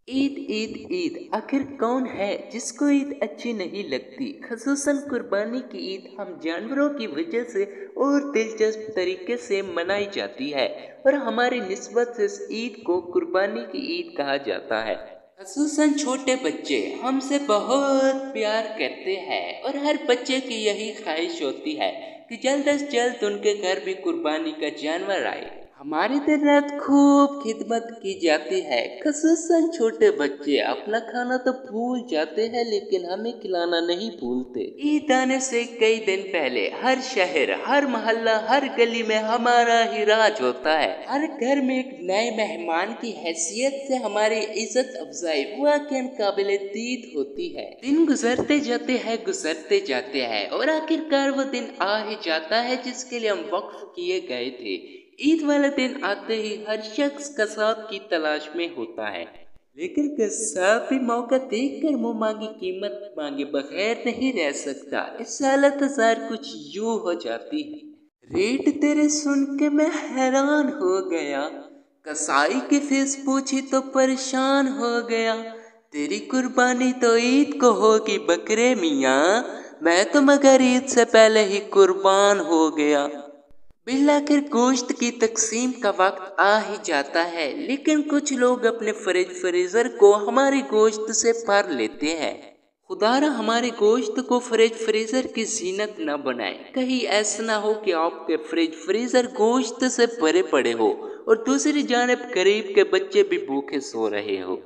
ईद ईद ईद आखिर कौन है जिसको ईद अच्छी नहीं लगती। खसूसन कुर्बानी की ईद हम जानवरों की वजह से और दिलचस्प तरीके से मनाई जाती है और हमारी निस्बत से इस ईद को कुर्बानी की ईद कहा जाता है। खसूसन छोटे बच्चे हमसे बहुत प्यार करते हैं और हर बच्चे की यही ख्वाहिश होती है कि जल्द से जल्द उनके घर भी कुर्बानी का जानवर आए। हमारी दिन रात खूब खिदमत की जाती है। खसूसन छोटे बच्चे अपना खाना तो भूल जाते हैं लेकिन हमें खिलाना नहीं भूलते। ईद आने से कई दिन पहले हर शहर, हर मोहल्ला, हर गली में हमारा ही राज होता है। हर घर में एक नए मेहमान की हैसियत से हमारी इज्जत अफजाई वाकई काबिल दीद होती है। दिन गुजरते जाते हैं और आखिरकार वो दिन आ ही जाता है जिसके लिए हम वक्फ किए गए थे। ईद वाले दिन आते ही हर शख्स कसाब की तलाश में होता है, लेकिन कसाब भी मौका देखकर मुंह मांगी कीमत मांगे बगैर नहीं रह सकता। इस हालत हजार कुछ यूं हो जाती है। रेट तेरे सुन के मैं हैरान हो गया, कसाई की फीस पूछी तो परेशान हो गया। तेरी कुर्बानी तो ईद को होगी बकरे मियाँ, मैं तो मगर ईद से पहले ही कुर्बान हो गया। बिल आखिर गोश्त की तकसीम का वक्त आ ही जाता है, लेकिन कुछ लोग अपने फ्रीजर को हमारे गोश्त से भर लेते हैं। खुदारा हमारे गोश्त को फ्रीजर की जीनत न बनाए। कहीं ऐसा ना हो कि आपके फ्रीजर गोश्त से भरे पड़े हो और दूसरी जानब गरीब के बच्चे भी भूखे सो रहे हो।